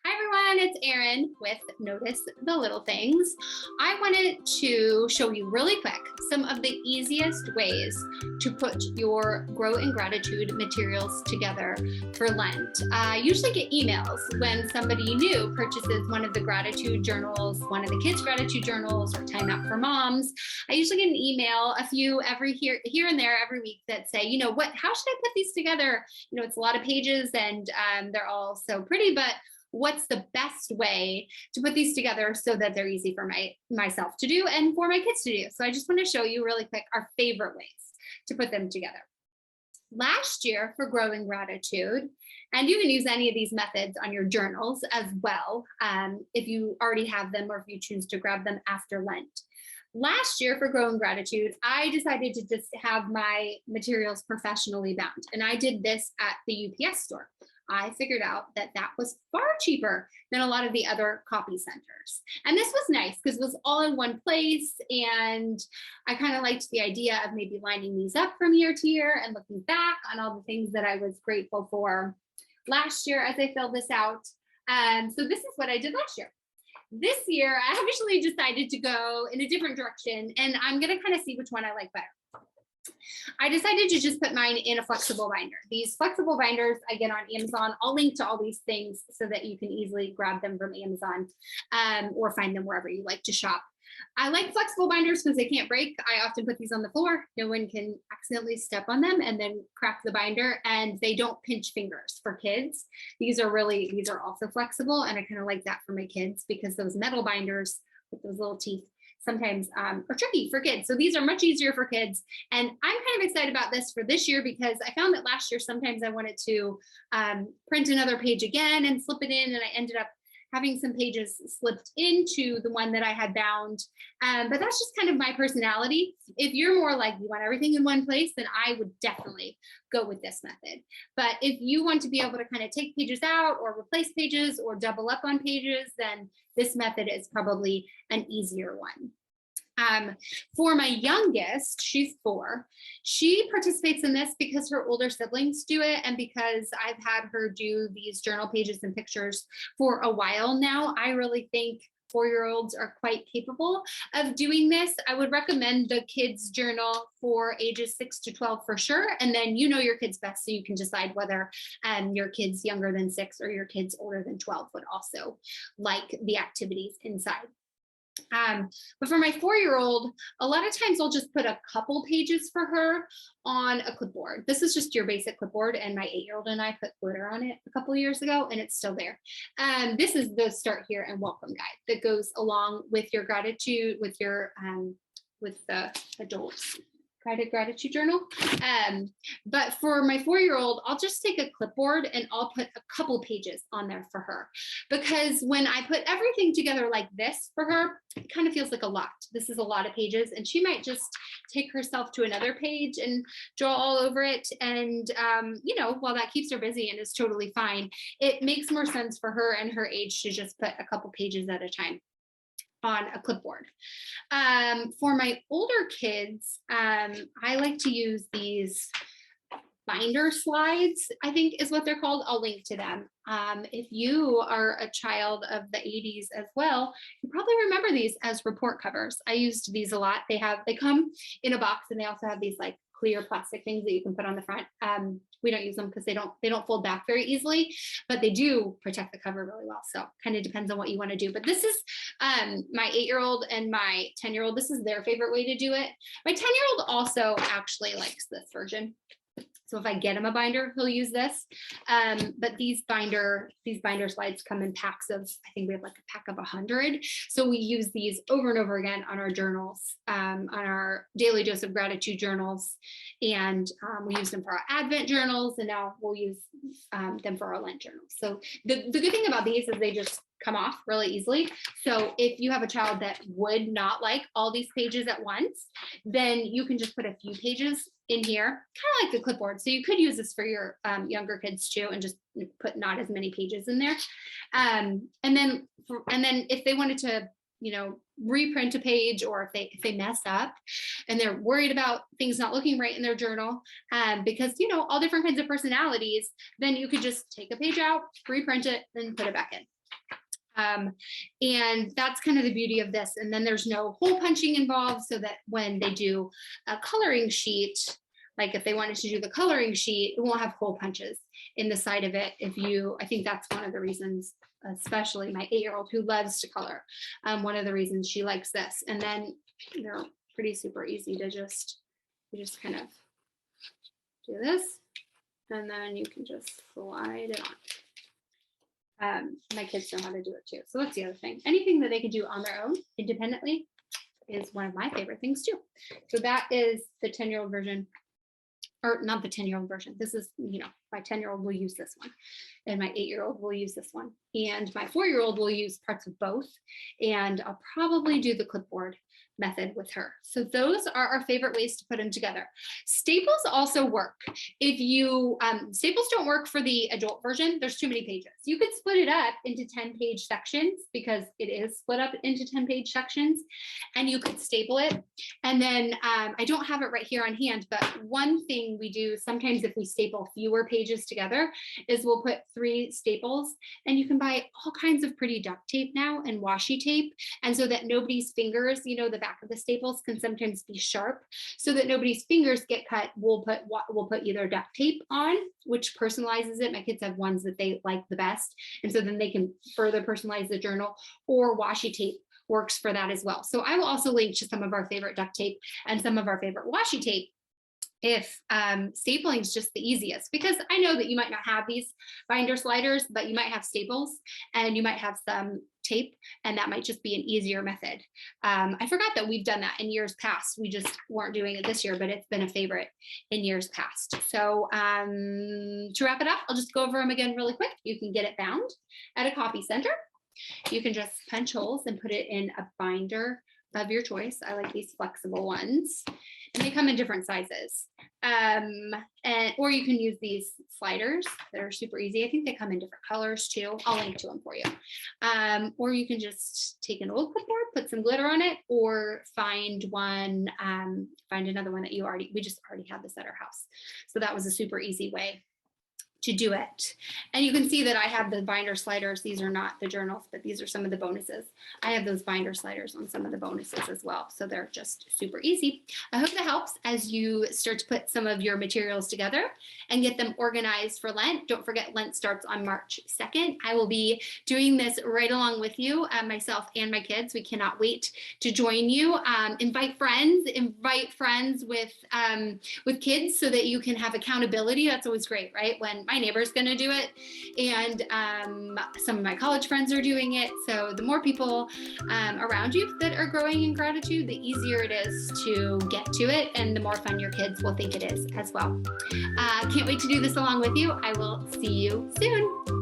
Hi everyone, it's Erin with Notice the Little Things. I wanted to show you really quick some of the easiest ways to put your Grow in Gratitude materials together for Lent. I usually get emails when somebody new purchases one of the gratitude journals, one of the kids' gratitude journals, or Time Out for Moms. I usually get an email, a few every here and there every week that say, how should I put these together? It's a lot of pages and they're all so pretty, but what's the best way to put these together so that they're easy for myself to do and for my kids to do. So I just want to show you really quick our favorite ways to put them together. Last year for Growing Gratitude, and you can use any of these methods on your journals as well, if you already have them or if you choose to grab them after Lent. Last year for Growing Gratitude, I decided to just have my materials professionally bound, and I did this at the UPS store. I figured out that that was far cheaper than a lot of the other copy centers. And this was nice because it was all in one place. And I kind of liked the idea of maybe lining these up from year to year and looking back on all the things that I was grateful for last year as I filled this out. So this is what I did last year. This year, I actually decided to go in a different direction, and I'm going to kind of see which one I like better. I decided to just put mine in a flexible binder. These flexible binders I get on Amazon. I'll link to all these things so that you can easily grab them from Amazon or find them wherever you like to shop. I like flexible binders because they can't break. I often put these on the floor. No one can accidentally step on them and then crack the binder, and they don't pinch fingers for kids. These are also flexible, and I kind of like that for my kids because those metal binders with those little teeth sometimes are tricky for kids. So these are much easier for kids. And I'm kind of excited about this for this year because I found that last year, sometimes I wanted to print another page again and slip it in. And I ended up having some pages slipped into the one that I had bound. But that's just kind of my personality. If you're more like you want everything in one place, then I would definitely go with this method. But if you want to be able to kind of take pages out or replace pages or double up on pages, then this method is probably an easier one. For my youngest, she's 4, she participates in this because her older siblings do it, and because I've had her do these journal pages and pictures for a while now. I really think 4-year-olds are quite capable of doing this. I would recommend the kids journal for ages 6 to 12 for sure. And then you know your kids best, so you can decide whether your kids younger than 6 or your kids older than 12 would also like the activities inside. But for my 4-year-old, a lot of times I'll just put a couple pages for her on a clipboard. This is just your basic clipboard, and my 8-year-old and I put glitter on it a couple of years ago, and it's still there. This is the Start Here and Welcome guide that goes along with your gratitude, with your with the adults guided gratitude journal. But for my 4-year-old, I'll just take a clipboard and I'll put a couple pages on there for her, because when I put everything together like this for her, it kind of feels like a lot. This is a lot of pages, and she might just take herself to another page and draw all over it. And, while that keeps her busy and is totally fine, it makes more sense for her and her age to just put a couple pages at a time on a clipboard. For my older kids, I like to use these binder slides, I think is what they're called. I'll link to them. If you are a child of the 80s as well, you probably remember these as report covers. I used these a lot. They come in a box, and they also have these like clear plastic things that you can put on the front. We don't use them because they don't fold back very easily, but they do protect the cover really well. So kind of depends on what you want to do. But this is my 8-year-old and my 10-year-old. This is their favorite way to do it. My 10-year-old also actually likes this version. So if I get him a binder, he'll use this. But these binder slides come in packs of, I think we have like a pack of 100. So we use these over and over again on our journals, on our daily dose of gratitude journals. And we use them for our Advent journals, and now we'll use them for our Lent journals. So the good thing about these is they just come off really easily. So if you have a child that would not like all these pages at once, then you can just put a few pages in here, kind of like the clipboard. So you could use this for your younger kids too, and just put not as many pages in there. And then if they wanted to, reprint a page, or if they mess up and they're worried about things not looking right in their journal, because all different kinds of personalities, then you could just take a page out, reprint it, and put it back in. And that's kind of the beauty of this. And then there's no hole punching involved, so that when they do a coloring sheet, like if they wanted to do the coloring sheet, it won't have hole punches in the side of it. I think that's one of the reasons, especially my 8-year-old who loves to color. One of the reasons she likes this. And then they're pretty super easy to you just kind of do this, and then you can just slide it on. My kids know how to do it too. So that's the other thing. Anything that they can do on their own independently is one of my favorite things too. So that is the 10-year-old version, or not the 10-year-old version. This is, my 10-year-old will use this one, and my 8-year-old will use this one, and my 4-year-old will use parts of both. And I'll probably do the clipboard method with her. So those are our favorite ways to put them together. Staples also work. If you, staples don't work for the adult version. There's too many pages. You could split it up into 10-page sections, because it is split up into 10-page sections, and you could staple it. And then I don't have it right here on hand, but one thing we do sometimes if we staple fewer pages together is we'll put 3 staples, and you can buy all kinds of pretty duct tape now and washi tape. And so that nobody's fingers, the back of the staples can sometimes be sharp, so that nobody's fingers get cut. We'll put either duct tape on, which personalizes it. My kids have ones that they like the best, and so then they can further personalize the journal, or washi tape works for that as well. So I will also link to some of our favorite duct tape and some of our favorite washi tape if stapling is just the easiest, because I know that you might not have these binder sliders, but you might have staples and you might have some tape, and that might just be an easier method. I forgot that we've done that in years past. We just weren't doing it this year, but it's been a favorite in years past. So to wrap it up, I'll just go over them again really quick. You can get it bound at a copy center. You can just punch holes and put it in a binder of your choice. I like these flexible ones, and they come in different sizes. Or you can use these sliders that are super easy. I think they come in different colors too. I'll link to them for you. Or you can just take an old clipboard, put some glitter on it, or find another one that we just already have this at our house. So that was a super easy way to do it. And you can see that I have the binder sliders. These are not the journals, but these are some of the bonuses. I have those binder sliders on some of the bonuses as well. So they're just super easy. I hope that helps as you start to put some of your materials together and get them organized for Lent. Don't forget, Lent starts on March 2nd. I will be doing this right along with you, myself and my kids. We cannot wait to join you. Invite friends with kids so that you can have accountability. That's always great, right? When my neighbor's going to do it, and some of my college friends are doing it. So the more people around you that are growing in gratitude, the easier it is to get to it, and the more fun your kids will think it is as well. Can't wait to do this along with you. I will see you soon.